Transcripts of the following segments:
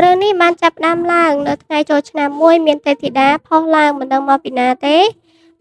រឿងនេះបានចាប់ផ្ដើមឡើងនៅថ្ងៃចូលឆ្នាំមួយមានទេពធីតាផុសឡើងមិនដឹងមកពីណាទេ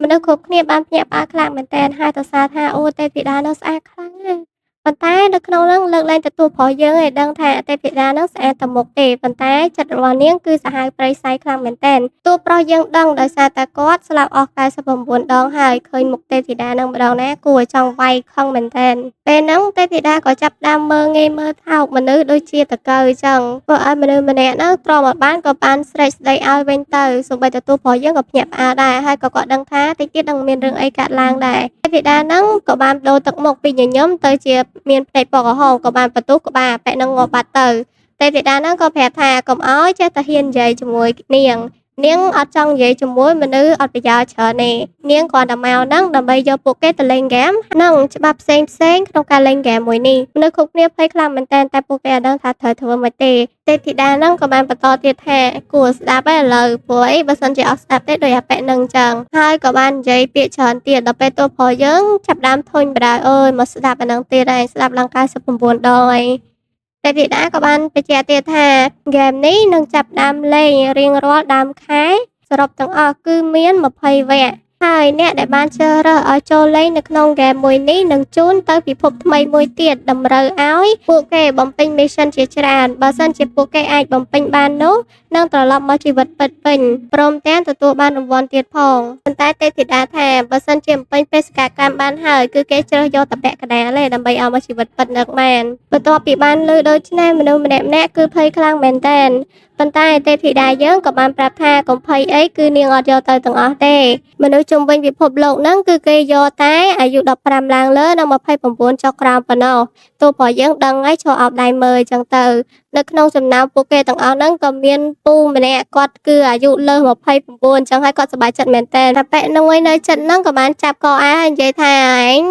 មនុស្សគ្រប់គ្នាបានភ្ញាក់ផ្អើលខ្លាំងមែនទែនហើយសរសើរថាអូទេពធីតានោះស្អាតខ្លាំងណាស់ប៉ុន្តែនៅក្នុងនោះលើកលែងទទួលប្រុសយើងឲ្យដឹងថាទេពធីតានោះស្អាតតែមុខទេប៉ុន្តែចិត្តរបស់នាងគឺសាហាវព្រៃសៃខ្លាំងមែនទែនតួប្រុសយើងដឹងដោយសារតែគាត់ស្លាប់អស់99ដងហើយឃើញមុខទេពធីតានឹងម្ដងណាគួរឲ្យចង់វាយខឹងមែនទែនពេលហ្នឹងទេពធីតាក៏ចាប់ផ្ដើមមើលងាយមើលថោកមនុស្សដូចជាតកូវចឹងធ្វើឲ្យមនុស្សម្នាក់ហ្នឹងទ្រាំមកបានក៏បានស្រែកស្ដីឲ្យវិញទៅសូម្បីតែតួប្រុសយើងក៏ភ្ញាក់ផ្អើលដែរហើយក៏គាត់ដឹងថាតិចទៀតនឹងមានរឿងអីកើតឡើងដែរទេពធីតាហ្នឹងក៏បានប្ដូរទឹកមុខពីញញឹមទៅជាមានភ្នែកពណ៌ក្រហមក៏បានបន្ទោសក្បាលពាក់នឹងងាប់បាត់ទៅទេពធីតាហ្នឹងក៏ប្រាប់ថាកុំអោយចេះតែហ៊ាននិយាយជាមួយនាងអត់ចង់និយាយជាមួយមនុស្សអត់ប្រយោជន៍ច្រើនទេនាងគ្រាន់តែមកហ្នឹងដើម្បីយកពួកគេទៅលេងហ្គេមនិងច្បាប់ផ្សេងក្នុងការលេងហ្គេមមួយនេះមនុស្សគ្រប់គ្នាភ័យខ្លាំងមែនទែនតែពួកគេអត់ដឹងថាត្រូវធ្វើម៉េចទេទេពធីតាហ្នឹងក៏បានបន្តទៀតថាគួរស្ដាប់ហើយឥឡូវព្រោះអីបើសិនជាអត់ស្ដាប់ទេដូចអាប៉ែកហ្នឹងអញ្ចឹងហើយក៏បាននិយាយពាក្យច្រើនទៀតដល់ពេលតួប្រុសយើងចាប់ដើមធុញបដៅអើយមកស្ដាប់អាហ្នឹងទៀតហើយស្ដាប់ឡើង99ដងហើយទេពធីតាក៏បានបញ្ជាក់ទៀតថាហ្គេមនេះនឹងចាប់ផ្ដើមលេងរៀងរាល់ដើមខែសរុបទាំងអស់គឺមាន20វគ្គហើយអ្នកដែលបានជ្រើសរើសឲ្យចូលលេងនៅក្នុងហ្គេមមួយនេះនឹងជូនទៅពិភពថ្មីមួយទៀតតម្រូវឲ្យពួកគេបំពេញ mission ជាច្រើនបើសិនជាពួកគេអាចបំពេញបាននោះនឹងត្រឡប់មកជីវិតពិតវិញព្រមទាំងទទួលបានរង្វាន់ទៀតផងប៉ុន្តែទេពធីតាថាបើសិនជាបំពេញបេសកកម្មបានហើយគឺគេជ្រើសយកតែពាក់កណ្ដាលទេដើម្បីឲ្យមកជីវិតពិតនឹកមែនបន្ទាប់ពីបានលើដូច្នេះមនុស្សម្នាក់ៗគឺភ័យខ្លាំងមែនទែនប៉ុន្តែទេពធីតាយើងក៏បានប្រាប់ថាកុំភ័យអីគឺនាងអត់យកទៅទាំងអស់ទេមនុស្សជុំវិញពិភពលោកហ្នឹងគឺគេយកតែអាយុ15ឡើងលើនិង29ចុះក្រោមប៉ុណ្ណោះទោះបើយើងដឹងហើយចូលអោបដៃមើលអញ្ចឹងទៅនៅក្នុងចំណោមពួកគេទាំងអស់ហ្នឹងក៏មានពូម្នាក់គាត់គឺអាយុលើស29អញ្ចឹងហើយគាត់សប្បាយចិត្តមែនតើតែប៉ែកនោះឯនៅចិត្តហ្នឹងក៏បានចាប់កអាហើយនិយាយថាឯង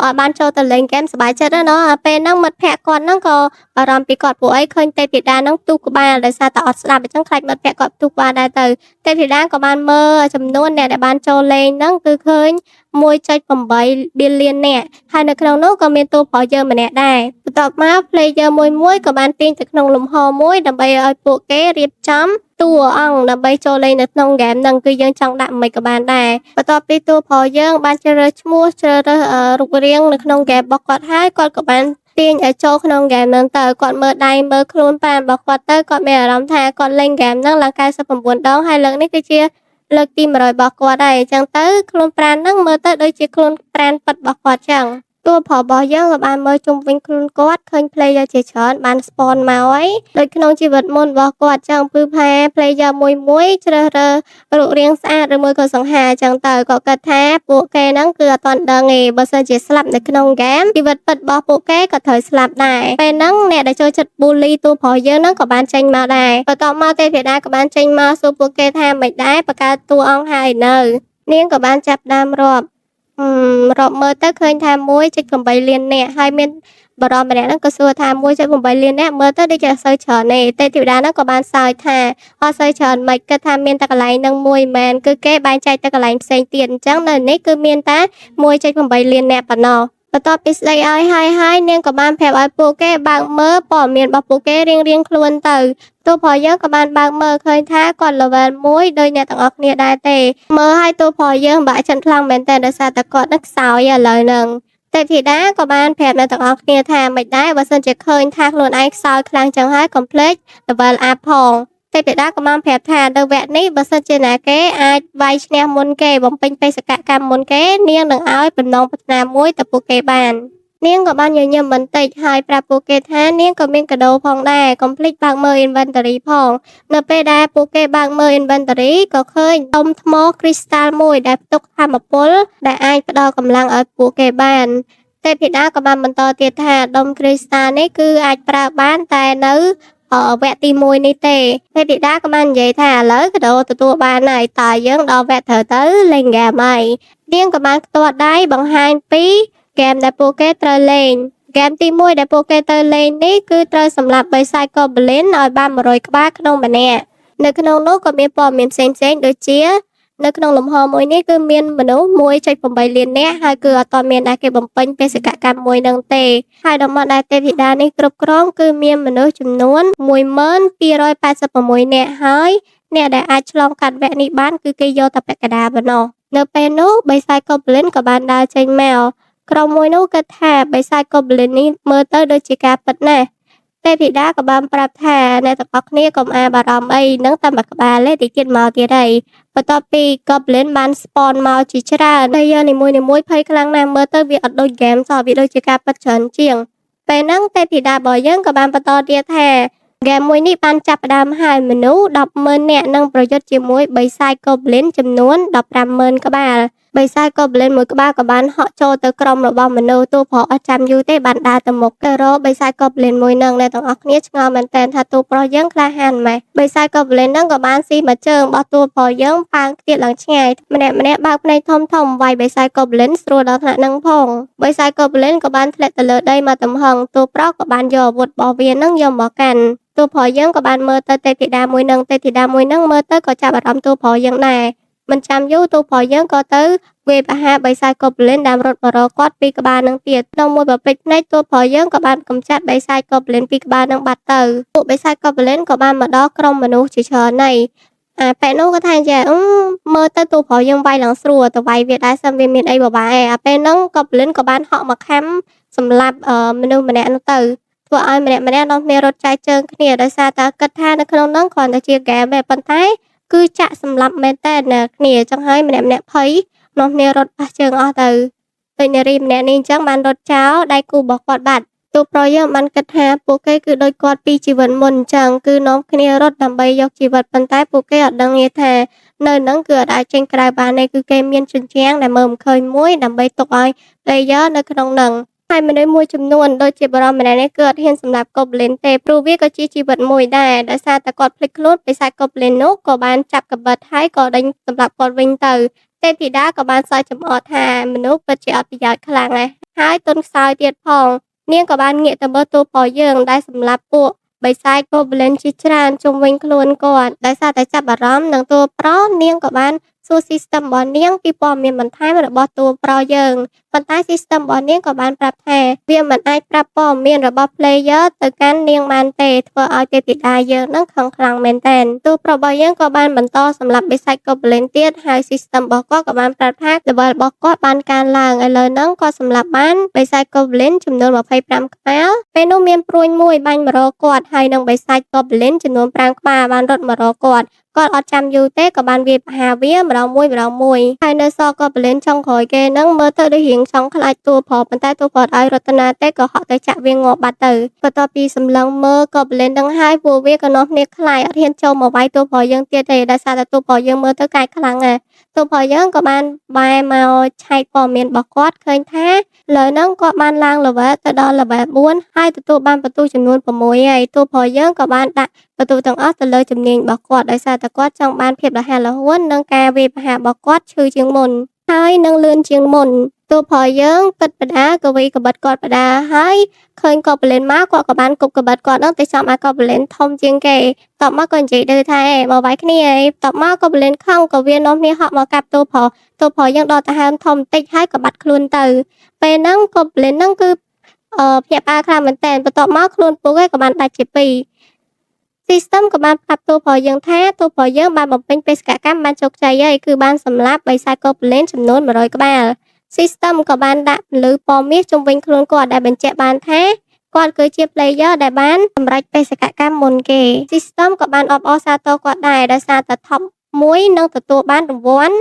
អត់បានចូលទៅលេងហ្គេមសប្បាយចិត្តណាស់ពេលហ្នឹងមិត្តភក្តិគាត់ហ្នឹងក៏បារម្ភពីគាត់ពួកអីឃើញទេពធីតាហ្នឹងទូក្បាលដោយសារតែអត់ស្ដាប់អញ្ចឹងខ្លាចមិត្តភក្តិគាត់ទូក្បាលដែរទៅទេពធីតាក៏បានមើលចំនួនអ្នកដែលបានចូលលេងហ្នឹងគឺឃើញ1.8 billion នាក់ហើយនៅក្នុងនោះក៏មានតួប្រុសយើងម្នាក់ដែរបន្ទាប់មក player មួយក៏បានទាញទៅក្នុងលំហមួយដើម្បីឲ្យពួកគេរៀបចំតួអង្គដើម្បីចូលលេងនៅក្នុងហ្គេមហ្នឹងគឺយើងចង់ដាក់មិនក៏បានដែរបន្ទាប់ពីតួប្រុសយើងបានជ្រើសរើសឈ្មោះជ្រើសរើសរូបរាងនៅក្នុងហ្គេមរបស់គាត់ហើយគាត់ក៏បានទាញឲ្យចូលក្នុងហ្គេមហ្នឹងទៅគាត់មើលដៃមើលខ្លួនប៉ានរបស់គាត់ទៅគាត់មានអារម្មណ៍ថាគាត់លេងហ្គេមហ្នឹងឡើង99ដងហើយលើកនេះគឺជាលើកទី100របស់គាត់ហើយអញ្ចឹងទៅខ្លួនប្រាណហ្នឹងមើលទៅដូចជាខ្លួនប្រាណពិតរបស់គាត់អញ្ចឹងតួប្រុសរបស់យើងក៏បានមើលជុំវិញខ្លួនគាត់ឃើញ player ជាច្រើនបាន spawn មកហើយដូចក្នុងជីវិតមុនរបស់គាត់អញ្ចឹងគឺថា player មួយជ្រើសរើសរូបរាងស្អាតឬមួយក៏សង្ហាអញ្ចឹងទៅក៏គិតថាពួកគេហ្នឹងគឺអត់ទាន់ដឹងទេបើសិនជាស្លាប់នៅក្នុងហ្គេមជីវិតពិតរបស់ពួកគេក៏ត្រូវស្លាប់ដែរពេលហ្នឹងអ្នកដែលចូលចិត្ត bully តួប្រុសយើងហ្នឹងក៏បានចេញមកដែរបន្ទាប់មកទេពធីតាក៏បានចេញមកសួរពួកគេថាមិនដែរបង្កើតតួអង្គហើយនៅនាងក៏បានចាប់ដើមរាប់មើលទៅឃើញថា1.8 លាននាក់ហើយមានបរិមម្នាក់ហ្នឹងក៏សួរថា1.8 លាននាក់មើលទៅដូចជាសូវច្រើនទេទេពធីតាហ្នឹងក៏បានសើចថាអត់សូវច្រើនមិនគិតថាមានតែកន្លែងហ្នឹងមួយមែនគឺគេបែងចែកទៅកន្លែងផ្សេងទៀតអញ្ចឹងនៅនេះគឺមានតែ1.8 លាននាក់ប៉ុណ្ណោះបន្ទាប់ពីស្ដីឲ្យហើយនាងក៏បានប្រាប់ឲ្យពួកគេបើកមើលព័ត៌មានរបស់ពួកគេរៀងខ្លួនទៅតួប្រុសយើងក៏បានបើកមើលឃើញថាគាត់ level 1ដូចអ្នកទាំងអស់គ្នាដែរទេមើលឲ្យតួប្រុសយើងបាក់ចិត្តខ្លាំងមែនតើដោយសារតែគាត់នឹងខ្សោយឥឡូវហ្នឹងទេពធីតាក៏បានប្រាប់អ្នកទាំងអស់គ្នាថាមិនដែរបើសិនជាឃើញថាខ្លួនឯងខ្សោយខ្លាំងចឹងហើយកុំភ្លេច level up ផងទេពធីតាក៏បានប្រាប់ថានៅវគ្គនេះបើសិនជាណាគេអាចវាយឈ្នះមុនគេបំពេញបេសកកម្មមុនគេនាងនឹងឲ្យបំណងប្រាថ្នាមួយទៅពួកគេបាននាងក៏បានញញឹមបន្តិចហើយប្រាប់ពួកគេថានាងក៏មានកាដូផងដែរកុំភ្លេចបើកមើល inventory ផងនៅពេលដែលពួកគេបើកមើល inventory ក៏ឃើញដុំថ្ម crystal មួយដែលផ្ទុកថាមពលដែលអាចផ្ដល់កម្លាំងឲ្យពួកគេបានទេពធីតាក៏បានបន្តទៀតថាដុំ crystal នេះគឺអាចប្រើបានតែនៅវគ្គទី1នេះទេទេពធីតាក៏បាននិយាយថាឥឡូវកាដូទទួលបានហើយតើយើងដល់វគ្គត្រូវទៅលេងហ្គេមហើយនាងក៏បានផ្ទាត់ដៃបង្ហាញពីហ្គេមដែលពួកគេត្រូវលេងហ្គេមទី1ដែលពួកគេត្រូវលេងនេះគឺត្រូវសម្លាប់ Basic Goblin ឲ្យបាន100ក្បាលក្នុងម្នាក់នៅក្នុងនោះក៏មានព័ត៌មានផ្សេងៗដូចជា នៅក្នុងលំហមួយនេះគឺមានមនុស្ស 1.8 លាននាក់ ហើយគឺអត់ទាន់មានដែលគេបំពេញបេសកកម្មមួយហ្នឹងទេ ហើយតំបន់ដែលទេពធីតានេះគ្រប់គ្រងគឺមានមនុស្សចំនួន 1286 នាក់ ហើយអ្នកដែលអាចឆ្លងកាត់វគ្គនេះបានគឺគេយកតែពាក់កណ្ដាលប៉ុណ្ណោះ នៅពេលនោះបិសាច Goblin ក៏បានដើរចេញមក ក្រុមមួយនោះគិតថាបិសាច Goblin នេះមើលទៅដូចជាការពិតណាស់ ទេពធីតាក៏បានប្រាប់ថាអ្នកទាំងអស់គ្នាកុំអាលបារម្ភអីនឹងតែមួយក្បាលទេតិចទៀតមកទៀតហើយបន្ទាប់ពី Goblin បាន spawn មកជាច្រើនplayer នីមួយៗភ័យខ្លាំងណាស់មើលទៅវាអត់ដូចហ្គេមសោះវាដូចជាការពិតច្រើនជាងពេលហ្នឹងទេពធីតារបស់យើងក៏បានបន្តទៀតថាហ្គេមមួយនេះបានចាប់ផ្ដើមហើយមនុស្ស 100000 នាក់នឹងប្រយុទ្ធជាមួយបិសាច Goblin ចំនួន 150,000 ក្បាលបិសាច Goblin មួយក្បាលក៏បានហក់ចូលទៅក្រុមរបស់មនុស្សទូប្រុសអត់ចាំយូរទេបានដើរទៅមុខទៅរកបិសាច Goblin មួយនឹងអ្នកទាំងអស់គ្នាឆ្ងល់មែនទែនថាទូប្រុសយើងក្លាហានម៉េចបិសាច Goblin នឹងក៏បានស៊ីមួយជើងរបស់ទូប្រុសយើងប៉ាងខ្ទាតឡើងឆ្ងាយម្នាក់បើកភ្នែកធំវាយបិសាច Goblin ស្រួលដល់ថ្នាក់នឹងផងបិសាច Goblin ក៏បានធ្លាក់ទៅលើដីមកទំហឹងទូប្រុសក៏បានយកអាវុធរបស់វានឹងយកមកកាន់ទូប្រុសយើងក៏បានមើលទៅទេពធីតាមួយនឹងមើលទៅក៏ចាប់អារម្មណ៍ទូប្រុសយើងដែរមិនចាំយូរទូប្រុសយើងក៏ទៅវាយប្រហារបិសាច Goblin ដែលរត់មករកគាត់ពីក្បាលនឹងទៀតក្នុងមួយប្រពេចភ្នែកទូប្រុសយើងក៏បានកំចាត់បិសាច Goblin ពីក្បាលនឹងបាត់ទៅពួកបិសាច Goblin ក៏បានមកដល់ក្រុមមនុស្សជាច្រើនហើយពេលនោះក៏ថាចាមើលទៅទូប្រុសយើងវាយឡើងស្រួលទៅវាយវាដែរសិនវាមានអីបបាឯពេលហ្នឹង Goblin ក៏បានហក់មកខំសម្លាប់មនុស្សម្នាក់នោះទៅធ្វើឲ្យម្នាក់នាំគ្នារត់ចាយជើងគ្នាដោយសារតែគិតថានៅក្នុងហ្នឹងគ្រាន់តែជាហ្គេមទេប៉ុន្តែគឺចាក់សម្លាប់មែនតើគ្នាចឹងហើយម្នាក់ភ័យនាំគ្នារត់ប៉ះជើងអស់ទៅដូចនារីម្នាក់នេះអញ្ចឹងបានរត់ចោលដៃគូរបស់គាត់បាត់ទូប្រុសយើងបានគិតថាពួកគេគឺដូចគាត់ពីជីវិតមុនអញ្ចឹងគឺនាំគ្នារត់ដើម្បីយកជីវិតប៉ុន្តែពួកគេអត់ដឹងទេថានៅហ្នឹងគឺអត់អាចចេញក្រៅបានទេគឺគេមានជញ្ជាំងដែលមើលមិនឃើញមួយដើម្បីទុកឲ្យ player នៅក្នុងហ្នឹងហើយមនុស្សមួយចំនួនដូចជាបរិមម្នាក់នេះគឺអត់ហ៊ានសម្លាប់ Goblin ទេព្រោះវាក៏ជាជីវិតមួយដែរដោយសារតែគាត់ភ្លេចខ្លួនបិសាច Goblin នោះក៏បានចាប់កាំបិតហើយក៏ដេញសម្លាប់គាត់វិញទៅទេពធីតាក៏បានសើចចំអកថាមនុស្សពិតជាអត់ប្រយោជន៍ខ្លាំងណាស់ហើយទុនខ្សោយទៀតផងនាងក៏បានងាកទៅមើលទូប្រុសយើងដែលសម្លាប់ពួកបិសាច Goblin ជាច្រើនជុំវិញខ្លួនគាត់ដោយសារតែចាប់អារម្មណ៍នឹងទូប្រុសនាងក៏បានសួរ system របស់នាងពីព័ត៌មានបន្ថែមរបស់ទូប្រុសយើងប៉ុន្តែ system របស់នាងក៏បានប្រាប់ថាវាមិនអាចប្រាប់ព័ត៌មានរបស់ player ទៅកាន់នាងបានទេធ្វើឲ្យទេពធីតាយើងនឹងខឹងខ្លាំងមែនទែនទូប្រុសរបស់យើងក៏បានបន្តសម្លាប់បិសាច Goblin ទៀតហើយ system របស់គាត់ក៏បានប្រាប់ថា level របស់គាត់បានកើនឡើងឥឡូវហ្នឹងគាត់សម្លាប់បានបិសាច Goblin ចំនួន25ក្បាលពេលនោះមានព្រួញមួយបាញ់មករកគាត់ហើយនឹងបិសាច Goblin ចំនួន5ក្បាលបានរត់មករកគាត់អត់ចាំយូរទេក៏បានវាយប្រហារវាម្ដងមួយហើយនៅសល់ Goblin ចុងក្រោយគេហ្នឹងមើលទៅដូចរៀងចង់ខ្លាចតួប្រុសប៉ុន្តែតួប្រុសឲ្យរតនាទេក៏ហក់ទៅចាក់វាងាប់បាត់ទៅបន្ទាប់ពីសម្លឹងមើល Goblin ហ្នឹងហើយពួកវាក៏នាំគ្នាខ្លាចអត់ហ៊ានចូលមកវាយតួប្រុសយើងទៀតទេដោយសារតែតួប្រុសយើងមើលទៅកាចខ្លាំងណាស់តួប្រុសយើងក៏បានបែរមកឆែកព័ត៌មានរបស់គាត់ឃើញថាលើហ្នឹងគាត់បានឡើង level ទៅដល់ level 4ហើយទទួលបានបន្ទូចំនួន6ហើយតួប្រុសយើងក៏បានដាក់បន្ទូទាំងអស់ទៅលើជំនាញរបស់គាត់ដោយសារតែគាត់ចង់បានភាពរហ័សរហួននិងការវាយប្រហាររបស់គាត់ឈឺជាងមុនហើយនឹងលឿនជាងមុនតួប្រុសយើងពិតបដាក៏វាយកបិតគាត់បដាហើយឃើញ Goblin មកគាត់ក៏បានគប់កបិតគាត់នឹងទៅចំឲ្យ Goblin ធំជាងគេតបមកក៏និយាយទៅថាមកវាយគ្នាឯងតបមក Goblin ខឹងក៏វានាំគ្នាហក់មកកាប់តួប្រុសយើងដល់ទៅហើមធំបន្តិចហើយក៏បាត់ខ្លួនទៅពេលហ្នឹង Goblin ហ្នឹងគឺភ្ញាក់ផ្អើលខ្លាំងមែនតើបន្ទាប់មកខ្លួនពួកគេក៏បានដាច់ជាពីរsystem ក៏បានប្រាប់តួប្រុសយើងថាតួប្រុសយើងបានបំពេញបេសកកម្មបានជោគជ័យហើយគឺបានសម្លាប់បិសាច Goblin ចំនួន100ក្បាល system ក៏បានដាក់ពន្លឺពណ៌មាសជុំវិញខ្លួនគាត់ដែលបញ្ជាក់បានថាគាត់គឺជា player ដែលបានសម្រេចបេសកកម្មមុនគេ system ក៏បានអបអរសាទរគាត់ដែរដោយសារតែ top 1នឹងទទួលបានរង្វាន់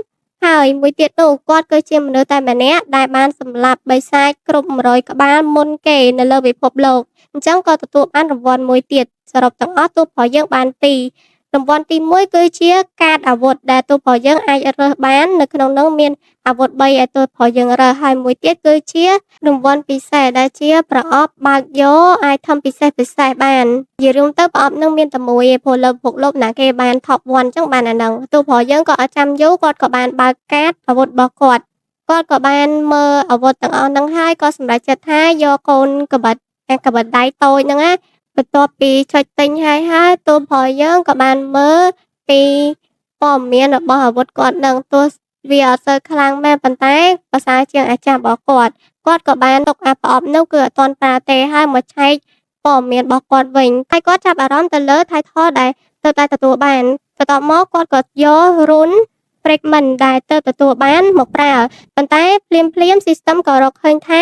ហើយមួយទៀតនោះគាត់គឺជាមនុស្សតែម្នាក់ដែលបានសម្លាប់បិសាចគ្រប់100ក្បាលមុនគេនៅលើពិភពលោកអញ្ចឹងក៏ទទួលបានរង្វាន់មួយទៀតសរុបទាំងអស់តួប្រុសយើងបាន2រង្វាន់ទី1គឺជាកាតអាវុធដែលតួប្រុសយើងអាចរើសបាននៅក្នុងនោះមានអាវុធ3ឲ្យតួប្រុសយើងរើសហើយមួយទៀតគឺជារង្វាន់ពិសេសដែលជាប្រអប់បើកយកអាចធ្វើពិសេសបាននិយាយរួមទៅប្រអប់នឹងមានតែមួយឯងព្រោះលើពិភពលោកណាគេបាន top 1អញ្ចឹងបានអាហ្នឹងតួប្រុសយើងក៏អត់ចាំយូរគាត់ក៏បានបើកកាតអាវុធរបស់គាត់ក៏បានមើលអាវុធទាំងអស់ហ្នឹងហើយក៏សម្រេចចិត្តថាយកកូនកបិតដៃតូចហ្នឹងណាបន្ទាប់ពីចុចទិញហើយតួប្រុសយើងក៏បានមើលពី ព័ត៌មានរបស់អាវុធគាត់នឹងទោះវាអត់សូវខ្លាំងមែនប៉ុន្តែប្រសើរជាងអាចារ្យរបស់គាត់ក៏បានទុកអាប្រអប់នោះគឺអត់ទាន់ប្រើទេហើយមកឆែកព័ត៌មានរបស់គាត់វិញហើយគាត់ចាប់អារម្មណ៍ទៅលើ title ដែលទើបតែទទួលបានបន្ទាប់មកគាត់ក៏យក rune fragment ដែលទើបទទួលបានមកប្រើប៉ុន្តែភ្លាម system ក៏រកឃើញថា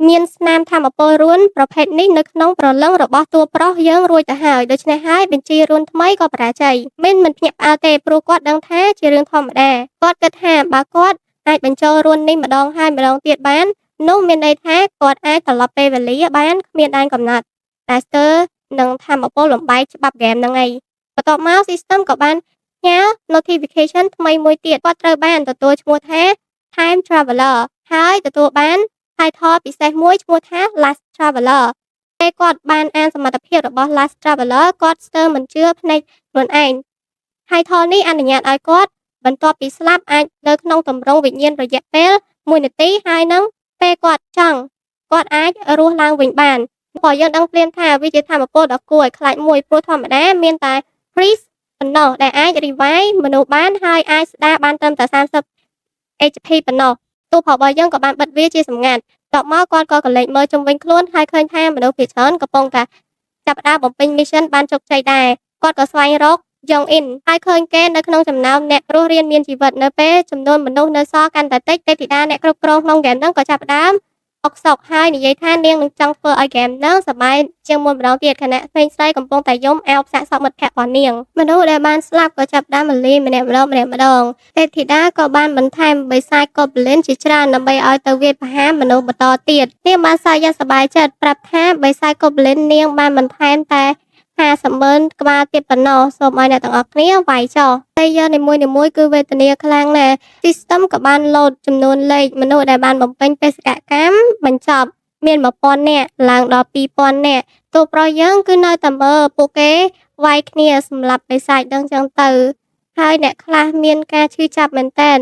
មានស្នាមថាមពលរួនប្រភេទនេះនៅក្នុងព្រលឹងរបស់តួប្រុសយើងរួចទៅហើយដូច្នេះហើយបញ្ជីរួនថ្មីក៏បរាជ័យមិនភ្ញាក់ផ្អើលទេព្រោះគាត់ដឹងថាជារឿងធម្មតាគាត់គិតថាបើគាត់អាចបញ្ចូលរួននេះម្ដងហើយម្ដងទៀតបាននោះមានន័យថាគាត់អាចត្រឡប់ពេលវេលាបានគ្មានដែនកំណត់តែស្ទើរនឹងថាមពលលំបែកច្បាប់ហ្គេមហ្នឹងឯងបន្ទាប់មក system ក៏បានផ្ញើ notification ថ្មីមួយទៀតគាត់ត្រូវបានទទួលឈ្មោះថា Time Traveler ហើយទទួលបានtitle ពិសេសមួយឈ្មោះថា Last Traveler ពេលគាត់បានអានសមត្ថភាពរបស់ Last Traveler គាត់ស្ទើរមិនជឿភ្នែកខ្លួនឯង title នេះអនុញ្ញាតឲ្យគាត់បន្ទាប់ពីស្លាប់អាចនៅក្នុងទម្រង់វិញ្ញាណរយៈពេល1នាទីហើយនឹងពេលគាត់ចង់គាត់អាចរស់ឡើងវិញបានព្រោះយើងដឹងភ្លាមថាវាជាធម៌ពលដ៏គួរឲ្យខ្លាចមួយព្រោះធម្មតាមានតែ priest ប៉ុណ្ណោះដែលអាច revive មនុស្សបានហើយអាចស្ដារបានត្រឹមតែ30 HP ប៉ុណ្ណោះទូករបស់យើងក៏បានបិទវាជាសម្ងាត់តបមកគាត់ក៏កលេចមើលជុំវិញខ្លួនហើយឃើញថាមនុស្សភាគច្រើនកំពុងតែចាប់ផ្ដើមបំពេញ mission បានជោគជ័យដែរគាត់ក៏ស្វែងរក Young In ហើយឃើញគេនៅក្នុងចំណោមអ្នករស់រានមានជីវិតនៅពេលចំនួនមនុស្សនៅសល់កាន់តែតិចទេពធីតាអ្នកគ្រប់គ្រងក្នុងហ្គេមហ្នឹងក៏ចាប់ផ្ដើមអុកសុកហើយនិយាយថានាងនឹងចង់ធ្វើឲ្យហ្គេមហ្នឹងសប្បាយជាងមុនម្ដងទៀតខណៈក្មេងស្រីកំពុងតែយំអោបសាកសពមិត្តភក្តិរបស់នាងមនុស្សដែលបានស្លាប់ក៏ចាប់ផ្ដើមលីម្នាក់ម្ដងទេពធីតាក៏បានបន្ថែមបិសាច Goblin ជាច្រើនដើម្បីឲ្យទៅវាយប្រហារមនុស្សបន្តទៀតនាងបានសើចយ៉ាងសប្បាយចិត្តប្រាប់ថាបិសាច Goblin នាងបានបន្ថែមតែ50,000 ក្បាលទៀតប៉ុណ្ណោះសូមឲ្យអ្នកទាំងអស់គ្នាវាយចោះតែយកនីមួយៗគឺវេទនាខ្លាំងណាស់ System ក៏បានលោតចំនួនលេខមនុស្សដែលបានបំពេញបេសកកម្មបញ្ចប់មាន 1000 នាក់ឡើងដល់ 2000 នាក់តួប្រុសយើងគឺនៅតែមើលពួកគេវាយគ្នាសម្រាប់បេសាចដឹងចឹងទៅហើយអ្នកខ្លះមានការឈឺចាប់មែនតើ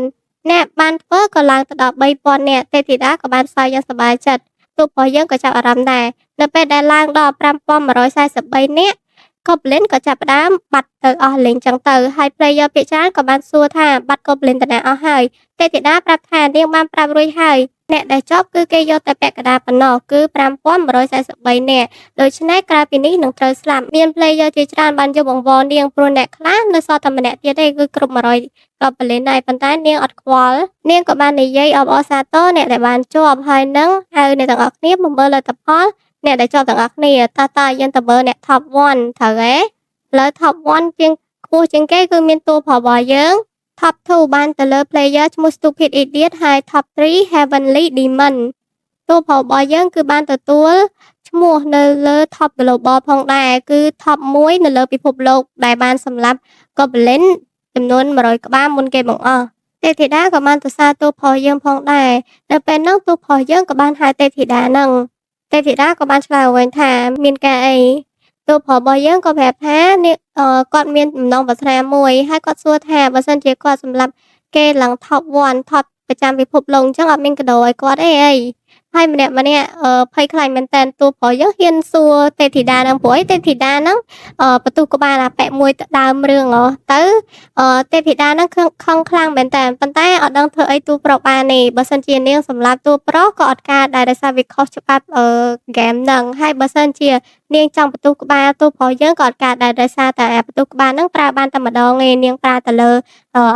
អ្នកបានធ្វើក៏ឡើងទៅដល់ 3000 នាក់ទេពធីតាក៏បានសើចយ៉ាងសប្បាយចិត្តតួប្រុសយើងក៏ចាប់អារម្មណ៍ដែរនៅពេលដែលឡើងដល់ 5143 នាក់Goblin ក៏ចាប់ផ្ដើមបាត់ទៅអស់លេងចឹងទៅហើយ player ភាគច្រើនក៏បានសួរថាបាត់ Goblin ទៅណាអស់ហើយទេពធីតាប្រាប់ថានាងបានប្រាប់រួចហើយអ្នកដែលជាប់គឺគេយកតែពាក់កណ្ដាលប៉ុណ្ណោះគឺ5143នាក់ដូច្នេះក្រៅពីនេះនឹងត្រូវស្លាប់មាន player ជាច្រើនបានយកបង្វល់នាងព្រោះអ្នកខ្លះនៅសល់តែម្នាក់ទៀតទេគឺគ្រប់100 Goblin ហើយប៉ុន្តែនាងអត់ខ្វល់នាងក៏បាននិយាយអបអរសាទរអ្នកដែលបានជាប់ហើយនឹងហៅអ្នកទាំងអស់គ្នាមកមើលលទ្ធផលអ្នកដែលជាប់ទាំងអស់គ្នាតើយើងទៅមើលអ្នក top 1 ត្រូវទេលើ top 1 ជាងខ្ពស់ជាងគេគឺមានតួប្រុសរបស់យើង top 2 បានទៅលើ player ឈ្មោះ Stupid Idiot ហើយ top 3 Heavenly Demon តួប្រុសរបស់យើងគឺបានទទួលឈ្មោះនៅលើ top global ផងដែរគឺ top 1 នៅលើពិភពលោកដែលបានសម្លាប់ Goblin ចំនួន100 ក្បាលមុនគេបង្អស់ទេពធីតាក៏បានសរសើរតួប្រុសយើងផងដែរនៅពេលនោះតួប្រុសយើងក៏បានហៅទេពធីតានឹងទេពធីតាក៏បានឆ្លើយវិញថាមានការអីតួប្រុសរបស់យើងក៏ប្រាប់ថាគាត់មានដំណងប្រាថ្នាមួយហើយគាត់សួរថាបើសិនជាគាត់សម្រាប់គេឡើង top 1 top ប្រចាំពិភពលោកអញ្ចឹងអត់មានកាដូឲ្យគាត់អីហើយម្នាក់ភ័យខ្លាចមែនតើតួប្រុសយើងហ៊ានសួរទេពធីតានឹងព្រោះទេពធីតានឹងបន្ទុះក្បាលអាប៉ែមួយដើមរឿងទៅទេពធីតានឹងខឹងខ្លាំងមែនតើប៉ុន្តែអត់ដឹងធ្វើអីតួប្រុសបានទេបើសិនជានាងសម្លាប់តួប្រុសក៏អត់កើតដែរដោយសារវាខុសច្បាប់ហ្គេមហ្នឹងហើយបើសិនជានាងចង់បន្ទុះក្បាលតួប្រុសយើងក៏អត់កើតដែរដោយសារតែបន្ទុះក្បាលហ្នឹងប្រើបានតែម្ដងឯងនាងប្រើទៅលើ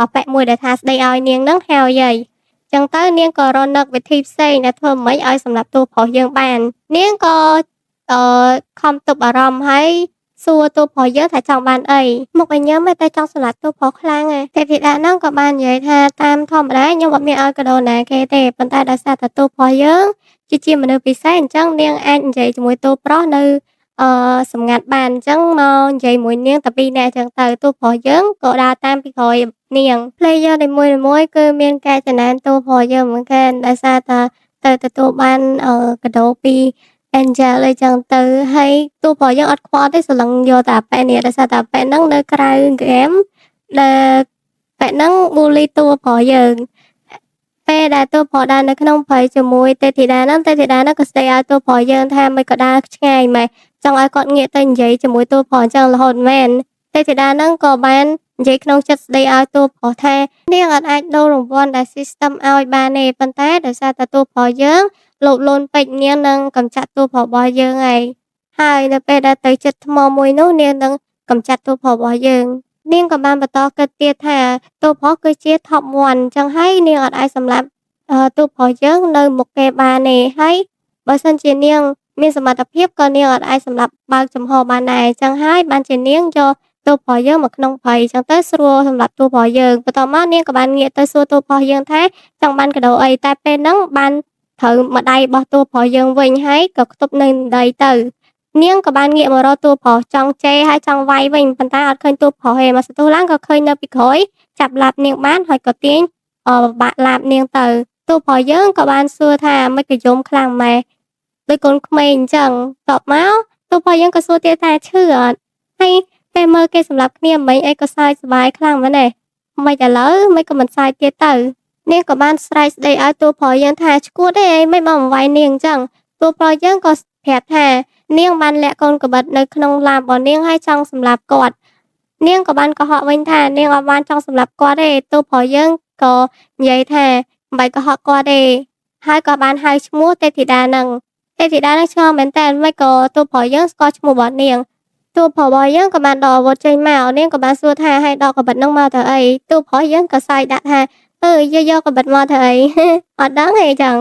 អាប៉ែមួយដែលថាស្ដីឲ្យនាងហ្នឹងហើយចឹងទៅនាងក៏រនឹកវិធីផ្សេងដែលធ្វើម៉េចឲ្យសម្រាប់តួប្រុសយើងបាននាងក៏ខំទប់អារម្មណ៍ហើយសួរតួប្រុសយើងថាចង់បានអីមុខឲ្យញឹមតែចង់សម្លាប់តួប្រុសខ្លាំងទេពធីតាហ្នឹងក៏បាននិយាយថាតាមធម្មតាខ្ញុំអត់មានឲ្យកាដូណាគេទេប៉ុន្តែដោយសារតែតួប្រុសយើងជាមនុស្សពិសេសអញ្ចឹងនាងអាចនិយាយជាមួយតួប្រុសនៅសម្ងាត់បានអញ្ចឹងមកនិយាយមួយនាងតែ2នាក់អញ្ចឹងទៅតួប្រុសយើងក៏ដើរតាមពីក្រោយនាង player នីមួយៗគឺមានការចំណានតួប្រុសយើងមិនខានដោយសារតែទៅទទួលបានកាដូពី Angel អីចឹងទៅហើយតួប្រុសយើងអត់ខ្វល់ទេស្រឡឹងយកតែប៉ែនេះដោយសារតែប៉ែហ្នឹងនៅក្រៅហ្គេមដែលប៉ែហ្នឹងប៊ូលីតួប្រុសយើងពេលដែលតួប្រុសដើរនៅក្នុងព្រៃជាមួយទេពធីតាហ្នឹងក៏ស្ដីឲ្យតួប្រុសយើងថាមិនក៏ដើរឆ្ងាយម៉េចចង់ឲ្យគាត់ងាកទៅនិយាយជាមួយតួប្រុសអញ្ចឹងរហូតមែនទេពធីតាហ្នឹងក៏បាន និយាយក្នុងចិត្តស្ដីឲ្យតួប្រុសថានាងអត់អាចដូររង្វាន់ដែល system ឲ្យបានទេ ប៉ុន្តែដោយសារតែតួប្រុសយើងលោភលន់ពេកនាងនឹងកម្ចាត់តួប្រុសរបស់យើងឯង ហើយនៅពេលដែលទៅជិតថ្មមួយនោះនាងនឹងកម្ចាត់តួប្រុសរបស់យើង នាងក៏បានបន្តគិតទៀតថាតួប្រុសគឺជា top 1 អញ្ចឹងហើយនាងអត់អាចសម្លាប់តួប្រុសយើងនៅមុខគេបានទេ ហើយបើសិនជានាងមានសមត្ថភាពក៏នាងអត់អាចសម្លាប់បើកចំហបានដែរ អញ្ចឹងហើយបានជានាងយកតួប្រុសយើងមកក្នុងព្រៃ អញ្ចឹងទៅស្រួលសម្រាប់តួប្រុសយើង បន្ទាប់មកនាងក៏បានងាកទៅសួរតួប្រុសយើងថាចង់បានកាដូអី តែពេលហ្នឹងបានត្រូវម្ដាយរបស់តួប្រុសយើងវិញ ហើយក៏ខ្ទប់នៅដីទៅ នាងក៏បានងាកមករកតួប្រុសចង់ជេរហើយចង់វាយវិញ ប៉ុន្តែអត់ឃើញតួប្រុសទេ មកសន្ទុះឡើងក៏ឃើញនៅពីក្រោយចាប់ឡាបនាងបាន ហើយក៏ទាញបាក់ឡាបនាងទៅ តួប្រុសយើងក៏បានសួរថាម៉េចក៏យំខ្លាំងម៉េះដូចកូនក្មេងអញ្ចឹង បន្ទាប់មកតួប្រុសយើងក៏សួរទៀតថាឈឺអត់ ហើយពេលមើលគេសម្លាប់គ្នាមិញអីក៏សើចសប្បាយខ្លាំងមែនទេ ម៉េចឥឡូវម៉េចក៏មិនសើចទៀតទៅ នាងក៏បានស្រែកស្ដីឲ្យតួប្រុសយើងថាឈួតទេអីម៉េចមកវាយនាងអញ្ចឹង តួប្រុសយើងក៏ប្រាប់ថានាងបានលាក់កូនកាំបិតនៅក្នុងឡានរបស់នាងហើយចង់សម្លាប់គាត់ នាងក៏បានកុហកវិញថានាងអត់បានចង់សម្លាប់គាត់ទេ តួប្រុសយើងក៏និយាយថាមិនបាច់កុហកគាត់ទេ ហើយក៏បានហៅឈ្មោះទេពធីតាហ្នឹង ទេពធីតាហ្នឹងឆ្ងល់មែនតើមិនក៏តួប្រុសយើងស្គាល់ឈ្មោះរបស់នាង តួប្រុសរបស់យើងក៏បានដកអាវុធចេញមក នាងក៏បានសួរថាហើយដកកាំបិតហ្នឹងមកធ្វើអី តួប្រុសយើងក៏សើចដាក់ថាយកកាំបិតមកធ្វើអី អត់ដឹងទេអញ្ចឹង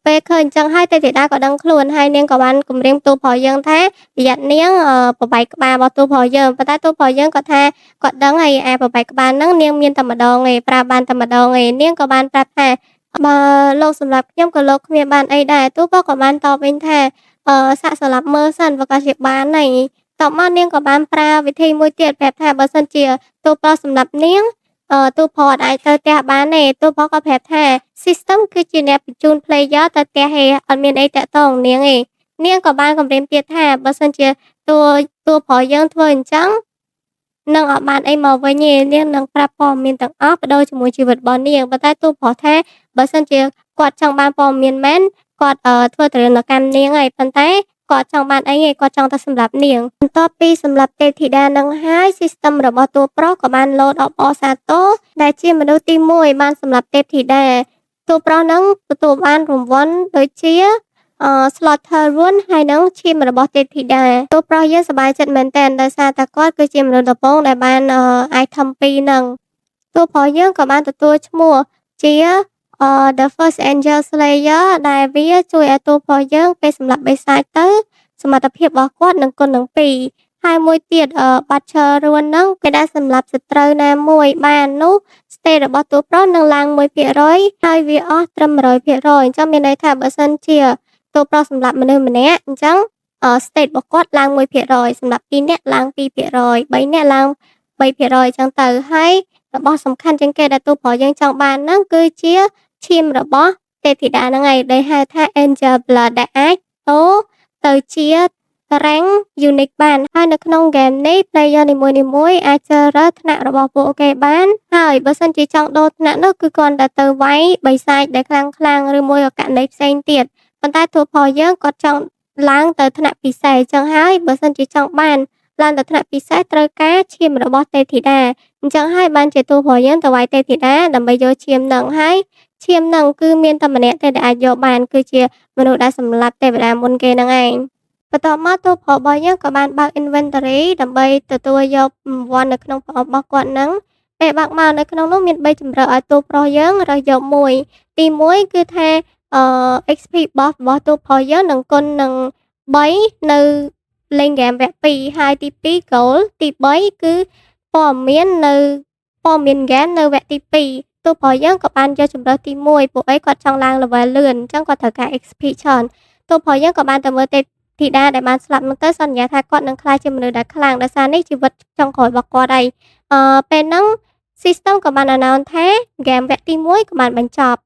ពេលឃើញអញ្ចឹងហើយទេពធីតាក៏ដឹងខ្លួន ហើយនាងក៏បានគំរាមតួប្រុសយើងថាប្រយ័ត្ននាងប្របែកក្បាលរបស់តួប្រុសយើង ប៉ុន្តែតួប្រុសយើងក៏ថាគាត់ដឹងហើយអាប្របែកក្បាលហ្នឹងនាងមានតែម្ដងទេ ប្រើបានតែម្ដងទេ នាងក៏បានប្រាប់ថាបើលោកសម្លាប់ខ្ញុំក៏លោកគ្មានបានអីដែរ តួប្រុសក៏បានតបវិញថាសាកសម្លាប់មើលសិនប្រកាសជាបានហើយ បន្ទាប់មកនាងក៏បានប្រើវិធីមួយទៀតប្រាប់ថាបើសិនជាតួប្រុសសម្លាប់នាង តួប្រុសអត់អាចទៅផ្ទះបានទេ តួប្រុសក៏ប្រាប់ថា system គឺជាអ្នកបញ្ជូន player ទៅផ្ទះទេ អត់មានអីទាក់ទងនាងទេ នាងក៏បានគំរាមទៀតថាបើសិនជាតួប្រុសយើងធ្វើអញ្ចឹងនឹងអត់បានអីមកវិញទេ នាងនឹងប្រាប់ព័ត៌មានទាំងអស់ប្ដូរជាមួយជីវិតរបស់នាង ប៉ុន្តែតួប្រុសថាបើសិនជាគាត់ចង់បានព័ត៌មានមែនគាត់ធ្វើទរណកម្មនាងហើយ ប៉ុន្តែគាត់ចង់បានអីទេគាត់ចង់តែសម្លាប់នាង បន្ទាប់ពីសម្លាប់ទេពធីតានឹងហើយ system របស់តួប្រុសក៏បានលោតអបអរសាទរដែលជាមនុស្សទី1បានសម្លាប់ទេពធីតា តួប្រុសនឹងទទួលបានរង្វាន់ដូចជាslaughter wound ហើយនឹងឈាមរបស់ទេពធីតាតួប្រុសយើងសប្បាយចិត្តមែនទែនដោយសារតែគាត់គឺជាមនុស្សដំបូងដែលបានitem 2ហ្នឹង តួប្រុសយើងក៏បានទទួលឈ្មោះជា The First Angel Slayer ដែលវាជួយឲ្យតួប្រុសយើងពេលសម្លាប់បិសាចទៅសមត្ថភាពរបស់គាត់នឹងគុណនឹង2 ហើយមួយទៀតButcher Rune ហ្នឹងពេលដែលសម្លាប់សត្រូវណាមួយបាននោះ state របស់តួប្រុសនឹងឡើង 1% ហើយវាអស់ត្រឹម 100% អញ្ចឹងមានន័យថាបើសិនជាតួប្រុសសម្លាប់មនុស្សម្នាក់អញ្ចឹងstate របស់គាត់ឡើង 1% សម្រាប់2នាក់ឡើង 2% 3នាក់ឡើង 3% អញ្ចឹងទៅ ហើយរបស់សំខាន់ជាងគេដែលតួប្រុសយើងចង់បានហ្នឹងគឺជាឈាមរបស់ទេពធីតាហ្នឹងឯងដែលហៅថា Angel Blood ដែលអាចដូរទៅជា rank unique បាន ហើយនៅក្នុងហ្គេមនេះ player នីមួយៗអាចជ្រើសរើសថ្នាក់របស់ពួកគេបាន ហើយបើសិនជាចង់ដូរថ្នាក់នោះគឺគ្រាន់តែទៅវាយបិសាចដែលខ្លាំងៗឬមួយក៏ករណីផ្សេងទៀត ប៉ុន្តែតួប្រុសយើងគាត់ចង់ឡើងទៅថ្នាក់ពិសេសអញ្ចឹងហើយបើសិនជាចង់បានឡើងទៅថ្នាក់ពិសេសត្រូវការឈាមរបស់ទេពធីតា អញ្ចឹងហើយបានជាតួប្រុសយើងទៅវាយទេពធីតាដើម្បីយកឈាមហ្នឹង ហើយឈាមហ្នឹងគឺមានតែម្នាក់ទេដែលអាចយកបានគឺជាមនុស្សដែលសម្លាប់ទេវតាមុនគេហ្នឹងឯង បន្ទាប់មកតួប្រុសរបស់យើងក៏បានបើក inventory ដើម្បីទទួលយករង្វាន់នៅក្នុងប្រអប់របស់គាត់ហ្នឹង ពេលបើកមកនៅក្នុងនោះមាន3ជម្រើសឲ្យតួប្រុសយើងរើសយកមួយ ទី1គឺថាXP buff របស់តួប្រុសយើងនឹងគុណនឹង3នៅលេងហ្គេមវគ្គ2 ហើយទី2 goal ទី3គឺព័ត៌មាននៅព័ត៌មានហ្គេមនៅវគ្គទី2 តួប្រុសយើងក៏បានយកជម្រើសទី1ពួកអីគាត់ចង់ឡើង level លឿនអញ្ចឹងគាត់ត្រូវការ XP ច្រើនតួប្រុសយើងក៏បានទៅមើលទេពធីតាដែលបានស្លាប់នោះទៅសន្យាថាគាត់នឹងក្លាយជាមនុស្សដែលខ្លាំងដោយសារនេះជីវិតចុងក្រោយរបស់គាត់ហើយពេលហ្នឹង system ក៏បាន announce ថាហ្គេមវគ្គទី1ក៏បានបញ្ចប់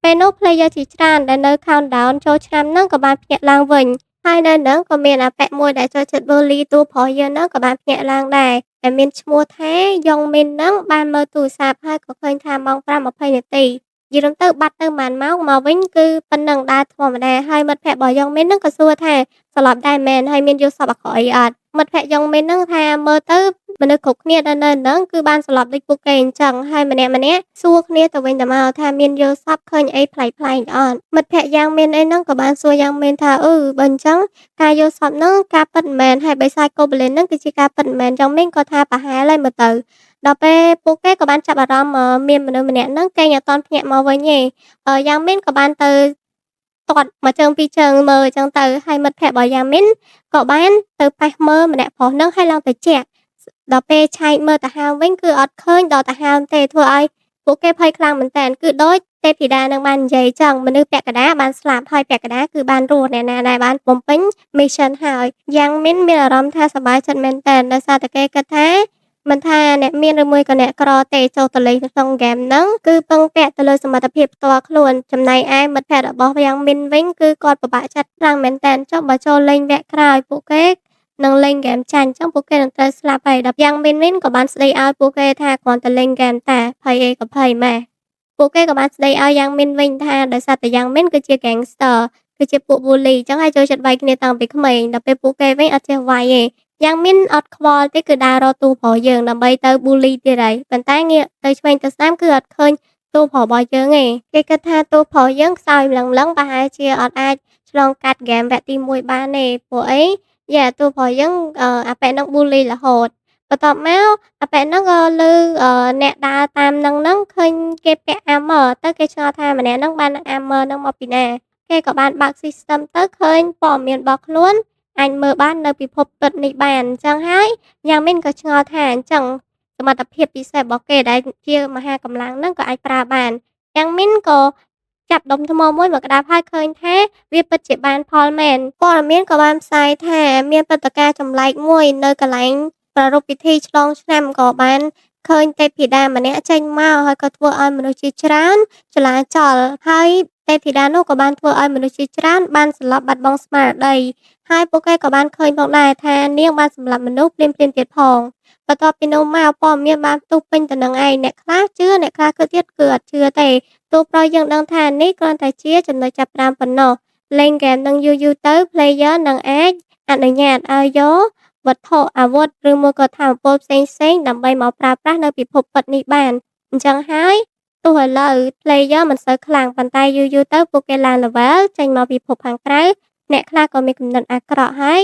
ពេលនោះ player ជាច្រើនដែលនៅ countdown ចូលឆ្នាំហ្នឹងក៏បានភ្ញាក់ឡើងវិញ ហើយនៅហ្នឹងក៏មានអាប៉ែកមួយដែលចូលចិត្ត bully តួប្រុសយើងហ្នឹងក៏បានភ្ញាក់ឡើងដែរដែលមានឈ្មោះថា Young Min ហ្នឹងបានមើលទូរស័ព្ទហើយក៏ឃើញថាម៉ោង 5:20 នាទី និយាយទៅបាត់ទៅប៉ុន្មានម៉ោងមកវិញគឺប៉ុណ្ណឹងដែរធម្មតា ហើយមិត្តភក្តិរបស់ Young Min ហ្នឹងក៏សួរថាស្លាប់ដែរមែនហើយមានយល់សប្តិអាក្រក់អីអត់ មិត្តភក្តិ Young Min ហ្នឹងថាមើលទៅ មនុស្សគ្រប់គ្នាដែលនៅហ្នឹងគឺបានស្លាប់ដូចពួកគេអញ្ចឹង ហើយម្នាក់ៗសួរគ្នាទៅវិញទៅមកថាមានយល់សប្តិឃើញអីប្លែកៗអត់ មិត្តភក្តិយ៉ាងមីនអីហ្នឹងក៏បានសួរយ៉ាងមីនថាបើអញ្ចឹងការយល់សប្តិហ្នឹងការពិតមិនមែន ហើយបិសាច Goblin ហ្នឹងគឺជាការពិតមិនមែន យ៉ាងមីនក៏ថាប្រហែលហើយមើលទៅ ដល់ពេលពួកគេក៏បានចាប់អារម្មណ៍មានមនុស្សម្នាក់ហ្នឹងគេងអត់ទាន់ភ្ញាក់មកវិញទេយ៉ាងមីនក៏បានទៅទាត់មួយជើងពីរជើងមើលអញ្ចឹងទៅ ហើយមិត្តភក្តិរបស់យ៉ាងមីនក៏បានទៅប៉ះមើលម្នាក់ប្រុសហ្នឹងហើយឡើងទៅជាក់ ដល់ពេលឆែកមើលទៅហើមវិញគឺអត់ឃើញដល់ទៅហើមទេ ធ្វើឲ្យពួកគេភ័យខ្លាំងមែនទែន គឺដូចទេពធីតានឹងបាននិយាយអញ្ចឹង មនុស្សពាក់កណ្ដាលបានស្លាប់ ហើយពាក់កណ្ដាលគឺបានរស់ អ្នកណាដែលបានបំពេញ mission ហើយ យ៉ាងមីនមានអារម្មណ៍ថាសប្បាយចិត្តមែនទែន ដោយសារតែគេគិតថាមិនថាអ្នកមានឬមួយក៏អ្នកក្រទេចូលទៅលេងក្នុងហ្គេមហ្នឹងគឺពឹងពាក់ទៅលើសមត្ថភាពផ្ទាល់ខ្លួន ចំណែកឯមិត្តភក្តិរបស់យ៉ាងមីនវិញគឺគាត់ពិបាកចិត្តខ្លាំងមែនទែន ចុះបើចូលលេងវគ្គក្រោយពួកគេនឹងលេងហ្គេមចាញ់ អញ្ចឹងពួកគេនឹងត្រូវស្លាប់ហើយ ដល់យ៉ាងមីនក៏បានស្ដីឲ្យពួកគេថាគ្រាន់តែលេងហ្គេមតាភ័យអីក៏ភ័យម៉េះ ពួកគេក៏បានស្ដីឲ្យយ៉ាងមីនវិញថាដោយសារតែយ៉ាងមីនគឺជា Gangster គឺជាពួក bully អញ្ចឹងហើយចូលចិត្តវាយគ្នាតាំងពីក្មេង ដល់ពេលពួកគេវិញអត់ចេះវាយទេ យ៉ាងមីនអត់ខ្វល់ទេគឺដើររកទូប្រុសយើងដើម្បីទៅ bully ទៀតហើយ ប៉ុន្តែងាកទៅឆ្វេងទៅស្ដាំគឺអត់ឃើញទូប្រុសរបស់យើងទេ គេគិតថាទូប្រុសយើងខ្សោយម្លឹងៗប្រហែលជាអត់អាចឆ្លងកាត់ហ្គេមវគ្គទី1បានទេ ព្រោះអីទូប្រុសយើងអាប៉ិតហ្នឹង bully រហូត បន្ទាប់មកអាប៉ិតហ្នឹងក៏ឮអ្នកដើរតាមហ្នឹងឃើញគេពាក់ armor ទៅគេឆ្ងល់ថាម្នាក់ហ្នឹងបាន armor ហ្នឹងមកពីណា គេក៏បានបើក system ទៅឃើញព័ត៌មានរបស់ខ្លួនអាចមើលបាននៅពិភពពិតនេះបាន អញ្ចឹងហើយយ៉ាងមីនក៏ឆ្ងល់ថាអញ្ចឹងសមត្ថភាពពិសេសរបស់គេដែលជាមហាកម្លាំងហ្នឹងក៏អាចប្រើបាន យ៉ាងមីនក៏ចាប់ដុំថ្មមួយមកក្តាប់ហើយឃើញថាវាពិតជាបានផលមែន ព័ត៌មានក៏បានផ្សាយថាមានព្រឹត្តិការណ៍ចម្លែកមួយនៅកន្លែងប្រារព្ធពិធីឆ្លងឆ្នាំក៏បានឃើញទេពធីតាម្នាក់ចេញមកហើយក៏ធ្វើឲ្យមនុស្សជាច្រើនចលាចល ហើយទេពធីតានោះក៏បានធ្វើឲ្យមនុស្សជាច្រើនបានស្លាប់បាត់បង់ស្មារតី ហើយពួកគេក៏បានឃើញផងដែរថានាងបានសម្លាប់មនុស្សភ្លាមៗទៀតផង បន្ទាប់ពីនោះមកព័ត៌មានបានផ្ទុះពេញទៅនឹងឯង អ្នកខ្លះជឿអ្នកខ្លះគឺទៀតគឺអត់ជឿទេ ទូប្រុសយើងដឹងថានេះគ្រាន់តែជាចំណុចចាប់ផ្ដើមប៉ុណ្ណោះ លេងហ្គេមនឹងយូរៗទៅ player នឹងអាចអនុញ្ញាតឲ្យយកវត្ថុអាវុធឬមួយក៏ថាមពលផ្សេងៗដើម្បីមកប្រើប្រាស់នៅពិភពពិតនេះបាន អញ្ចឹងហើយទោះឥឡូវ player មិនសូវខ្លាំង ប៉ុន្តែយូរៗទៅពួកគេឡើង level ចេញមកពិភពខាងក្រៅ អ្នកខ្លះក៏មានគំនិតអាក្រក់ហើយ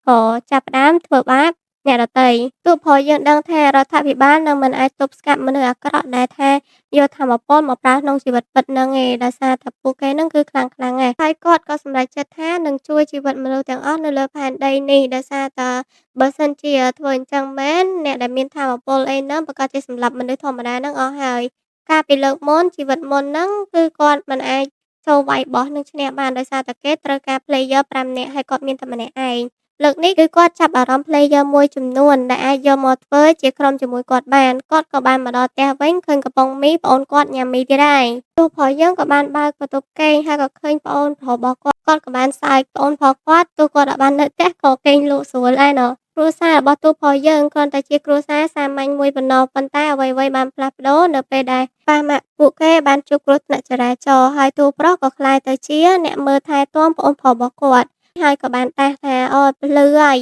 ក៏ចាប់ផ្ដើមធ្វើបាបអ្នកដទៃ ទោះព្រោះយើងដឹងថារដ្ឋាភិបាលនឹងមិនអាចទប់ស្កាត់មនុស្សអាក្រក់ដែលថាយកថាមពលមកប្រើក្នុងជីវិតពិតហ្នឹងទេ ដោយសារតែពួកគេហ្នឹងគឺខ្លាំងៗណាស់ ហើយគាត់ក៏សម្រេចចិត្តថានឹងជួយជីវិតមនុស្សទាំងអស់នៅលើផែនដីនេះ ដោយសារតែបើសិនជាធ្វើអញ្ចឹងមែន អ្នកដែលមានថាមពលអីហ្នឹងប្រកាសជាសម្លាប់មនុស្សធម្មតាហ្នឹងអស់ហើយ កាលពីលើកមុនជីវិតមុនហ្នឹងគឺគាត់មិនអាចចូលវាយបោះនឹងឈ្នះបាន ដោយសារតែគេត្រូវការ player 5 នាក់ហើយគាត់មានតែម្នាក់ឯង លើកនេះគឺគាត់ចាប់អារម្មណ៍ player មួយចំនួនដែលអាចយកមកធ្វើជាក្រុមជាមួយគាត់បាន គាត់ក៏បានមកដល់ផ្ទះវិញឃើញកំប៉ុងមីប្អូនគាត់ញ៉ាំមីទៀតហើយ ទូប្រុសយើងក៏បានបើកបន្ទប់គេងហើយក៏ឃើញប្អូនប្រុសរបស់គាត់ គាត់ក៏បានសើចប្អូនប្រុសគាត់ទោះគាត់អត់បាននៅផ្ទះក៏គេងលក់ស្រួលដែរណោះ គ្រួសាររបស់ទូប្រុសយើងគ្រាន់តែជាគ្រួសារសាមញ្ញមួយប៉ុណ្ណោះ ប៉ុន្តែអ្វីៗបានផ្លាស់ប្ដូរនៅពេលដែលប៉ាម៉ាក់ពួកគេបានជួបគ្រោះថ្នាក់ចរាចរណ៍ ហើយទូប្រុសក៏ក្លាយទៅជាអ្នកមើលថែទាំប្អូនប្រុសរបស់គាត់ ហើយក៏បានតាសថាអូយភ្លឺហើយ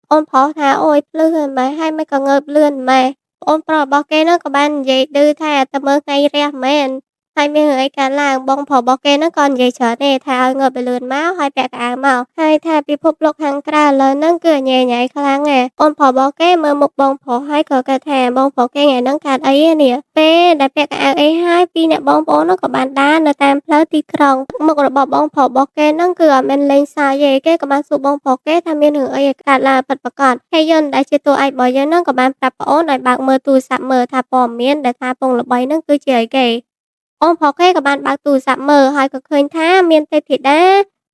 ប្អូនប្រុសថាអូយភ្លឺហើយម៉េចហើយមិនក៏ងើបលឿនម៉េច ប្អូនប្រុសរបស់គេនោះក៏បាននិយាយឌឺថាទៅមើលថ្ងៃរះមែន ហើយមានរឿងអីកើតឡើង បងប្រុសរបស់គេនោះក៏និយាយច្រើនដែរថាឲ្យងើបឲ្យលឿនមកហើយពាក់ខោអាវមក ហើយថាពិភពលោកខាងក្រៅឥឡូវហ្នឹងគឺអញ៉ែញ៉ៃខ្លាំងណាស់ ប្អូនប្រុសរបស់គេមើលមុខបងប្រុសហើយក៏គិតថាបងប្រុសគេថ្ងៃហ្នឹងកើតអីនេះ ពេលដែលពាក់ខោអាវអីហើយពីរអ្នកបងប្អូននោះក៏បានដើរនៅតាមផ្លូវទីក្រុង មុខរបស់បងប្រុសរបស់គេហ្នឹងគឺអត់មែនលេងសើចទេ គេក៏បានសួរបងប្រុសគេថាមានរឿងអីកើតឡើងពិតប្រាកដ ហើយយន្តដែលជាតួឯករបស់យើងហ្នឹងក៏បានប្រាប់ប្អូនឲ្យបើកមើលទូរស័ព្ទមើលថាព័ត៌មានដែលថាពងល្បីហ្នឹងគឺជាអីគេ ប្អូនប្រុសគេក៏បានបើកទូរស័ព្ទមើលហើយក៏ឃើញថាមានទេពធីតា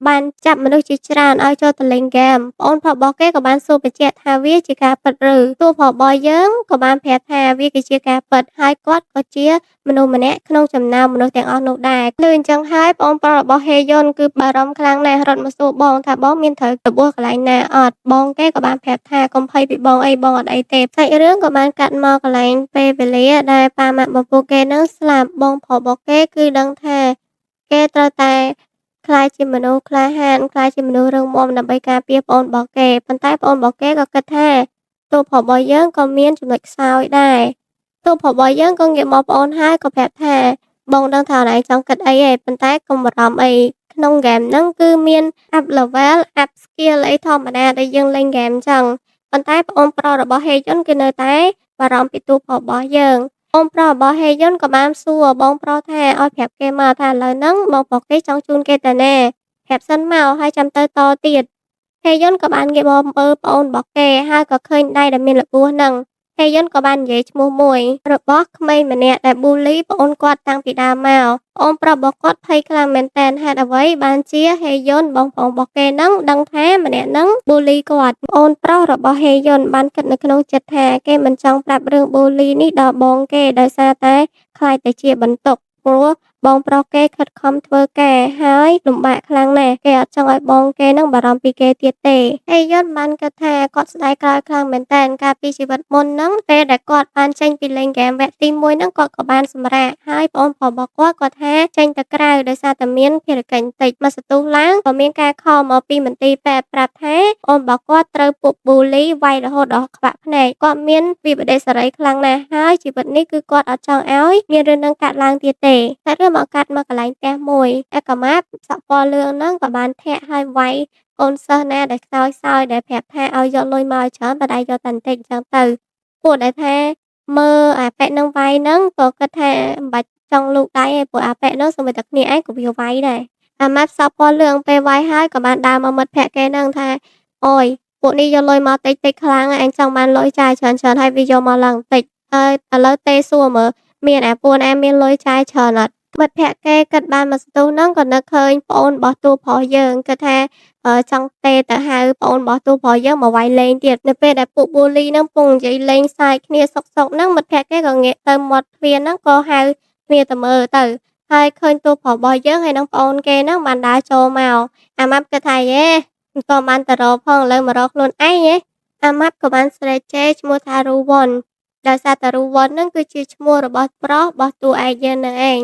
បានចាប់មនុស្សជាច្រើនឲ្យចូលទៅលេងហ្គេម ប្អូនប្រុសរបស់គេក៏បានសួរបញ្ជាក់ថាវាជាការពិតឬ ទូប្រុសរបស់យើងក៏បានប្រាប់ថាវាគឺជាការពិត ហើយគាត់ក៏ជាមនុស្សម្នាក់ក្នុងចំណោមមនុស្សទាំងអស់នោះដែរ ឮអញ្ចឹងហើយប្អូនប្រុសរបស់ហេយុនគឺបារម្ភខ្លាំងណាស់រត់មកសួរបងថាបងមានត្រូវរបួសកន្លែងណាអត់ បងគេក៏បានប្រាប់ថាកុំភ័យពីបងអីបងអត់អីទេ សាច់រឿងក៏បានកាត់មកកន្លែងពេលវេលាដែលប៉ាម៉ាក់របស់ពួកគេនឹងស្លាប់ បងប្រុសរបស់គេគឺដឹងថាគេត្រូវតែក្លាយជាមនុស្សក្លាហាន ក្លាយជាមនុស្សរឹងមាំដើម្បីការពារប្អូនរបស់គេ ប៉ុន្តែប្អូនរបស់គេក៏គិតថា ទូប្រុសរបស់យើងក៏មានចំណុចខ្សោយដែរទូប្រុសរបស់យើងក៏ងាកមកប្អូនហើយក៏ប្រាប់ថាបងដឹងថាអូនឯងចង់គិតអីទេប៉ុន្តែកុំបារម្ភអីក្នុងហ្គេមហ្នឹងគឺមាន up level up skill អីធម្មតាដែលយើងលេងហ្គេមអញ្ចឹងប៉ុន្តែប្អូនប្រុសរបស់ហេយុនគឺនៅតែបារម្ភពីទូប្រុសរបស់យើងបងប្រុសរបស់ហេយុនក៏បានសួរបងប្រុសថាឲ្យប្រាប់គេមកថាឥឡូវហ្នឹងបងប្រុសគេចង់ជូនគេទៅណាប្រាប់សិនមកហើយចាំទៅតទៀតហេយុនក៏បានងាកមកមើលប្អូនរបស់គេហើយក៏ឃើញដៃដែលមានរបួសហ្នឹងហេយុនក៏បាននិយាយឈ្មោះមួយរបស់ក្មេងម្នាក់ដែលប៊ូលីប្អូនគាត់តាំងពីដើមមកប្អូនប្រុសរបស់គាត់ភ័យខ្លាំងមែនទែនហេតុអ្វីបានជាហេយុនបងប្អូនរបស់គេហ្នឹងដឹងថាម្នាក់ហ្នឹងប៊ូលីគាត់ប្អូនប្រុសរបស់ហេយុនបានគិតនៅក្នុងចិត្តថាគេមិនចង់ប្រាប់រឿងប៊ូលីនេះដល់បងគេដោយសារតែខ្លាចតែជាបន្ទុកព្រោះបងប្រុសគេខិតខំធ្វើការហើយលំបាកខ្លាំងណាស់គេអត់ចង់ឲ្យបងគេនឹងបារម្ភពីគេទៀតទេហើយយន់បានគិតថាគាត់ស្ដាយក្រោយខ្លាំងមែនតើកាលពីជីវិតមុនហ្នឹងពេលដែលគាត់បានចេញពីលេងហ្គេមវគ្គទី1ហ្នឹងគាត់ក៏បានសម្រាកហើយបងប្អូនរបស់គាត់គាត់ថាចេញទៅក្រៅដោយសារតែមានភារកិច្ចបន្តិចមកសន្ទុះឡើងក៏មានការខលមកពីមន្ទីរពេទ្យប្រាប់ថាអូនរបស់គាត់ត្រូវពួកប៊ូលីវាយរហូតដល់ខ្វាក់ភ្នែកគាត់មានវិបដិសារីខ្លាំងណាស់ហើយជីវិតនេះគឺគាត់អត់ចង់ឲ្យមានរឿងនឹងកាត់ឡើងទៀតទេតែរឿងមកកាត់មកកន្លែងផ្ទះមួយឯកម៉ាប់សក់ពណ៌លឿងហ្នឹងក៏បានធាក់ឲ្យវាយកូនសិស្សណាដែលខ្សោយដែលប្រាប់ថាឲ្យយកលុយមកឲ្យច្រើនតែដៃយកតែបន្តិចអញ្ចឹងទៅពួកដែលថាមើលអាប៉ែកនឹងវាយហ្នឹងក៏គិតថាមិនបាច់ចង់លូកដៃឯងព្រោះអាប៉ែកហ្នឹងសូម្បីតែគ្នាឯងក៏វាវាយដែរអាម៉ាប់សក់ពណ៌លឿងពេលវាយហើយក៏បានដើរមកមិត្តភក្តិគេហ្នឹងថាអូយពួកនេះយកលុយមកតិចខ្លាំងអញចង់បានលុយចាយច្រើនហើយវាយកមកឡើងតិចហើយឥឡូវទេសួរមើលមានអាពួកណាមានលុយចាយច្រើនអត់មិត្តភក្តិគេគិតបានមកសន្ទុះហ្នឹងក៏នឹកឃើញប្អូនរបស់តួប្រុសយើងគិតថាចង់ទេទៅហៅប្អូនរបស់តួប្រុសយើងមកវាយលេងទៀតនៅពេលដែលពួកប៊ូលីហ្នឹងពងនិយាយលេងសើចគ្នាសុកហ្នឹងមិត្តភក្តិគេក៏ងាកទៅមាត់ទ្វារហ្នឹងក៏ហៅគ្នាទៅមើលទៅហើយឃើញតួប្រុសរបស់យើងហើយនឹងប្អូនគេហ្នឹងបានដើរចូលមកអាម៉ាប់គិតថាយេមិនក៏បានទៅរកផងឥឡូវមករកខ្លួនឯងហ៎អាម៉ាប់ក៏បានស្រែកចេឈ្មោះថារូវ៉ុនដោយសារតែរូវ៉ុនហ្នឹងគឺជាឈ្មោះរបស់ប្រុសរបស់តួឯកយើងនឹងឯង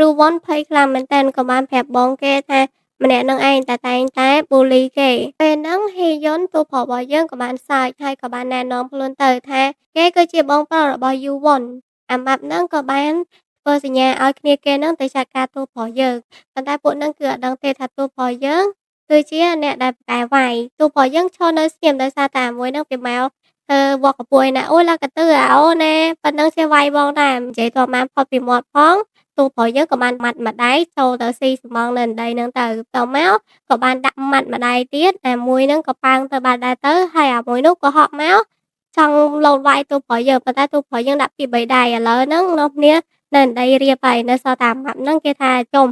រូវ៉ុនភ័យខ្លាំងមែនទែនក៏បានប្រាប់បងគេថាម្នាក់នឹងឯងតែងតែប៊ូលីគេពេលហ្នឹងហេយុនតួប្រុសរបស់យើងក៏បានសើចហើយក៏បានណែនាំខ្លួនទៅថាគេគឺជាបងប្រុសរបស់យូវ៉ុនអាម៉ាប់ហ្នឹងក៏បានធ្វើសញ្ញាឲ្យគ្នាគេហ្នឹងទៅចាត់ការតួប្រុសយើងប៉ុន្តែពួកហ្នឹងគឺអត់ដឹងទេថាតួប្រុសយើងគឺជាអ្នកដែលប្រកែវាយតួប្រុសយើងឈរនៅស្ងៀមដោយសារតែមួយហ្នឹងវាមកវត្តកពួយណាអូឡាកតឺអូណែប៉ុណ្ណឹងជាវាយបងដែរនិយាយទៅបានផុតពីមាត់ផងទូប្រុសយើងក៏បានម៉ាត់ម្ដាយចូលទៅស៊ីសំងនៅដីហ្នឹងទៅតមកក៏បានដាក់ម៉ាត់ម្ដាយទៀតតែមួយហ្នឹងក៏ប៉ាងទៅបាត់ដែរទៅហើយអាមួយនោះក៏ហក់មកចង់លោតវាយទូប្រុសយើងប៉ុន្តែទូប្រុសយើងដាក់ពី3ដៃឥឡូវហ្នឹងនាំគ្នានៅដីរៀបហើយនៅសល់តែម៉ាត់ហ្នឹងគេថាចុំ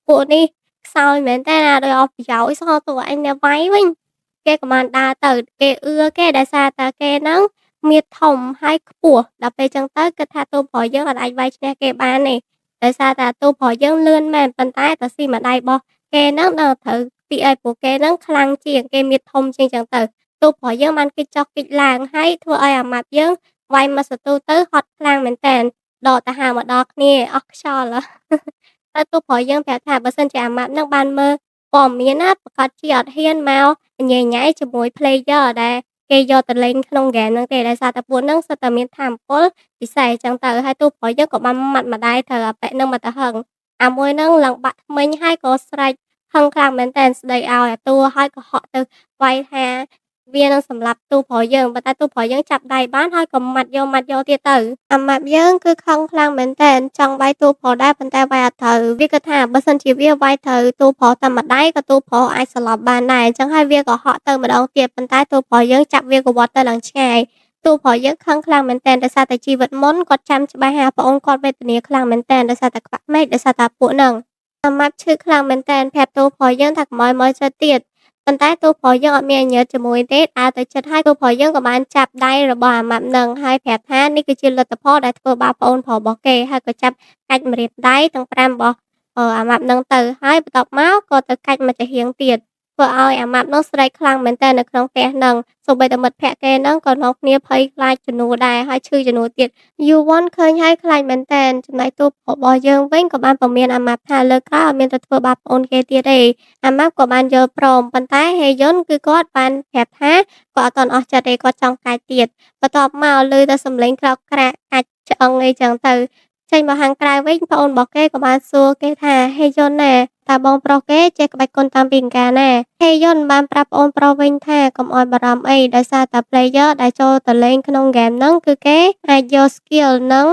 ពួកនេះខ្សោយមែនតើណាដោយអស់ប្រយោជន៍សោះតួអញនៅវាយវិញគេក៏បានដើរទៅគេគេដោយសារតែគេហ្នឹងមានធំហើយខ្ពស់ដល់ពេលចឹងទៅគិតថាតួប្រុសយើងអាចវាយឈ្នះគេបានទេដោយសារតែតួប្រុសយើងលឿនមែនប៉ុន្តែតែស៊ីម្ដាយរបស់គេហ្នឹងដល់ត្រូវពីអីពួកគេហ្នឹងខ្លាំងជាងគេមានធំជាងចឹងទៅតួប្រុសយើងបានគេចចុះគេចឡើងហើយធ្វើឲ្យអាម៉ាប់យើងវាយមកសន្ទុះទៅហត់ខ្លាំងមែនតើដកទៅហៅមកដល់គ្នាអស់ខ្យល់តែតួប្រុសយើងប្រាប់ថាបើសិនជាអាម៉ាប់ហ្នឹងបានមើលព័ត៌មានណាប្រកាសជាអត់ហ៊ានមកញ៉ៃញ៉ៃជាមួយ player ដែលគេយកទៅលេងក្នុងហ្គេមហ្នឹងទេដោយសារតែពួកហ្នឹងសុទ្ធតែមានថាមពលពិសេសអញ្ចឹងទៅហើយតួប្រុសយើងក៏បានម៉ាត់ម្ដាយត្រូវអាប៉ែកហ្នឹងមកទៅហឹងអាមួយហ្នឹងឡើងបាក់ធ្មេញហើយក៏ស្រែកហឹងខ្លាំងមែនតើស្ដីឲ្យអាតួហើយក៏ហក់ទៅវាយថាវានឹងសម្លាប់តួប្រុសយើងប៉ុន្តែតួប្រុសយើងចាប់ដៃបានហើយក៏ម៉ាត់យកទៀតទៅអាម៉ាប់យើងគឺខឹងខ្លាំងមែនតើចង់វាយតួប្រុសដែរប៉ុន្តែវាយអត់ត្រូវវាគិតថាបើសិនជាវាវាយត្រូវតួប្រុសតែម្ដាយក៏តួប្រុសអាចស្លាប់បានដែរអញ្ចឹងហើយវាក៏ហក់ទៅម្ដងទៀតប៉ុន្តែតួប្រុសយើងចាប់វាក៏វត្តទៅឡើងឆ្ងាយតួប្រុសយើងខឹងខ្លាំងមែនតើដោយសារតែជីវិតមុនគាត់ចាំច្បាស់ថាប្អូនគាត់វេទនាខ្លាំងមែនតើដោយសារតែខ្វាក់ភ្នែកដោយសារតែពួកហ្នឹងអាម៉ាប់ឈឺខ្លាំងមែនតើប្រាប់តួប្រុសយើងថាកុំឲ្យមើលចិត្តទៀតប៉ុន្តែតួប្រុសយើងអត់មានអញ្ញើតជាមួយទេដើរទៅជិតហើយតួប្រុសយើងក៏បានចាប់ដៃរបស់អាម៉ាប់នឹងហើយប្រាប់ថានេះគឺជាលទ្ធផលដែលធ្វើបាបប្អូនប្រុសរបស់គេហើយក៏ចាប់កាច់ម្រាមដៃទាំង5របស់អាម៉ាប់នឹងទៅហើយបន្ទាប់មកក៏ទៅកាច់មកចាហៀងទៀត ធ្វើឲ្យអាម៉ាប់នោះស្រែកខ្លាំងមែនទែននៅក្នុងផ្ទះហ្នឹងសូម្បីតែមិត្តភក្តិគេហ្នឹងក៏នាំគ្នាភ័យខ្លាចជំនួសដែរហើយឈឺជំនួសទៀតយូវ័នឃើញហើយខ្លាចមែនទែនចំណែកទូរបស់យើងវិញក៏បានព្រមានអាម៉ាប់ថាលើកក្រោយអត់មានទៅធ្វើបាបប្អូនគេទៀតទេអាម៉ាប់ក៏បានយល់ព្រមប៉ុន្តែហេយុនគឺគាត់បានប្រាប់ថាគាត់អត់ទាន់អស់ចិត្តទេគាត់ចង់កាចទៀតបន្ទាប់មកឮតែសំឡេងក្រោកក្រាកកាច់ឆ្អឹងអីចឹងទៅចេញមកខាងក្រៅវិញប្អូនរបស់គេក៏បានសួរគេថាហេយុនណាតើបងប្រុសគេចេះក្បាច់គុនតាំងពីកាលណាហេយុនបានប្រាប់ប្អូនប្រុសវិញថាកុំអោយបារម្ភអីដោយសារតែ player ដែលចូលទៅលេងក្នុងហ្គេមហ្នឹងគឺគេអាចយក skill និង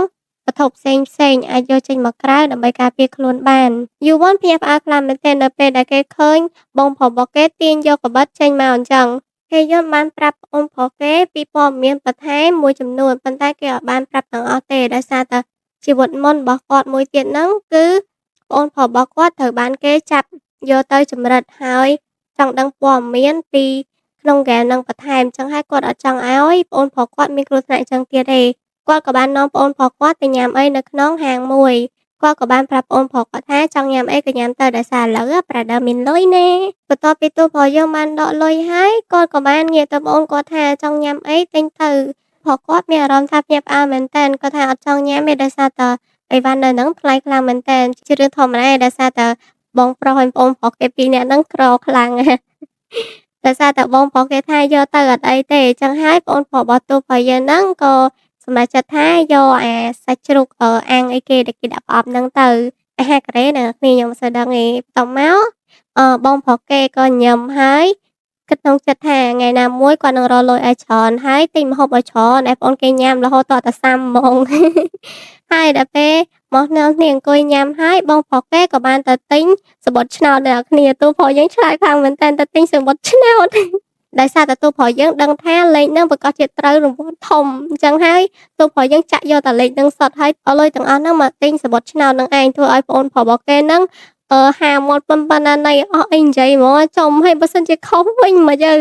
វត្ថុផ្សេងៗអាចយកចេញមកក្រៅដើម្បីការពារខ្លួនបានយូវ័នភ្ញាក់ផ្អើលខ្លាំងមែនទែននៅពេលដែលគេឃើញបងប្រុសរបស់គេទាញយកកាបិតចេញមកអញ្ចឹងហេយុនបានប្រាប់ប្អូនប្រុសគេពីព័ត៌មានបន្ថែមមួយចំនួនប៉ុន្តែគេអត់បានប្រាប់ទាំងអស់ទេដោយសារតែជីវិតមុនរបស់គាត់មួយទៀតហ្នឹងគឺប្អូនប្រុសរបស់គាត់ត្រូវបានគេចាប់យកទៅចម្រិតហើយចង់ដឹងព័ត៌មានពីក្នុងហ្គេមហ្នឹងបន្ថែមអញ្ចឹងហើយគាត់អត់ចង់ឲ្យប្អូនប្រុសគាត់មានគ្រោះថ្នាក់អញ្ចឹងទៀតទេគាត់ក៏បាននាំប្អូនប្រុសគាត់ទៅញ៉ាំអីនៅក្នុងហាងមួយគាត់ក៏បានប្រាប់ប្អូនប្រុសគាត់ថាចង់ញ៉ាំអីក៏ញ៉ាំទៅដោយសារឥឡូវប្រាដៅមានលុយណាបន្ទាប់ពីទូប្រុសយើងបានដកលុយហើយគាត់ក៏បានងាកទៅប្អូនគាត់ថាចង់ញ៉ាំអីទិញទៅព្រោះគាត់មានអារម្មណ៍ថាភ្ញាក់ផ្អើលមែនទែនគាត់ថាអត់ចង់ញ៉ាំទេដោយសារតែអីវ៉ាន់នៅហ្នឹងថ្លៃខ្លាំងមែនទែនជារឿងធម្មតាដោយសារតែបងប្រុសហើយប្អូនប្រុសគេពីរនាក់ហ្នឹងក្រខ្លាំងណាស់ដោយសារតែបងប្រុសគេថាយកទៅអត់អីទេអញ្ចឹងហើយប្អូនប្រុសរបស់ទូប្រុសយើងហ្នឹងក៏សម្រេចចិត្តថាយកអាសាច់ជ្រូកអាំងអីគេដែលគេដាក់ប្រអប់ហ្នឹងទៅអាហារកូរ៉េអ្នកនរគ្នាខ្ញុំមិនសូវដឹងទេបន្ទាប់មកបងប្រុសគេក៏ញឹមហើយគិតក្នុងចិត្តថាថ្ងៃណាមួយគាត់នឹងរកលុយឲ្យច្រើនហើយទិញម្ហូបឲ្យច្រើនឲ្យប្អូនគេញ៉ាំរហូតទាល់តែសាំហ្មងហើយដល់ពេលមកនាំគ្នាអង្គុយញ៉ាំហើយបងប្រុសគេក៏បានទៅទិញសំបុត្រឆ្នោតអ្នកនរគ្នាទូប្រុសយើងឆ្លើយខ្លាំងមែនតើទៅទិញសំបុត្រឆ្នោតដោយសារតែទូប្រុសយើងដឹងថាលេខហ្នឹងប្រកាសជាត្រូវរង្វាន់ធំអញ្ចឹងហើយទូប្រុសយើងចាក់យកតែលេខហ្នឹងសុទ្ធហើយเอาលុយទាំងអស់ហ្នឹងមកទិញសំបុត្រឆ្នោតហ្នឹងឯងធ្វើឲ្យប្អូនប្រុសរបស់គេហ្នឹងហាមាត់ប៉ុណ្ណាណីអស់អីនិយាយហ្មងចំហើយបើសិនជាខុសវិញមកយើ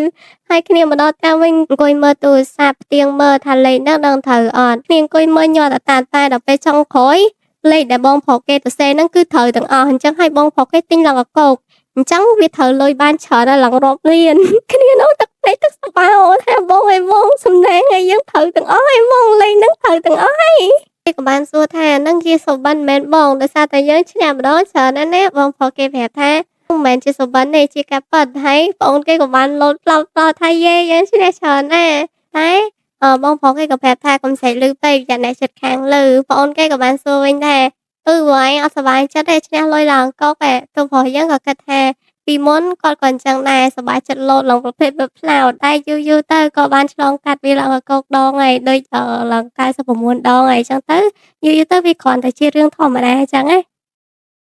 ហើយគ្នាមកដល់តាមវិញអង្គុយមើលទូរស័ព្ទផ្ទៀងមើលថាលេខហ្នឹងដឹងត្រូវអត់គ្នាអង្គុយមើលញាត់តែដល់ពេលចុងក្រោយលេខដែលបងប្រុសគេទៅសេហ្នឹងគឺត្រូវទាំងអស់អញ្ចឹងហើយបងប្រុសគេទិញឡើងកកោកអញ្ចឹងវាត្រូវលុយបានច្រើនដល់ឡើងរាប់លានគ្នានោះទឹកពេកទឹកស្បាអូថាបងអីបងសំណាងឲ្យយើងត្រូវទាំងអស់ហើយបងលេខហ្នឹងត្រូវទាំងអស់ហើយគេក៏បានសួរថាហ្នឹងជាសុបិនមែនបងដោយសារតែយើងឈ្នះម្ដងច្រើនណាស់ណាបងប្រុសគេប្រាប់ថាមិនមែនជាសុបិនទេជាការប៉ັດហើយបងអូនគេក៏បានលោតផ្លោតថាយេយើងឈ្នះច្រើនណាស់តែបងប្រុសគេក៏ប្រាប់ថាកុំស្រែកឮពេកចាអ្នកចិត្តខាងលើបងអូនគេក៏បានសួរវិញថាព្រោះឯងអត់សប្បាយចិត្តទេឈ្នះលុយឡើងកុកឯទូប្រុសយើងក៏គិតថាពីមុនគាត់ក៏អញ្ចឹងដែរសប្បាយចិត្តលោតឡើងប្រភេទផ្លោតតែយូរទៅក៏បានឆ្លងកាត់វាឡើងកុកដងហើយដូចឡើង99ដងហើយអញ្ចឹងទៅយូរទៅវាគ្រាន់តែជារឿងធម្មតាអញ្ចឹងណា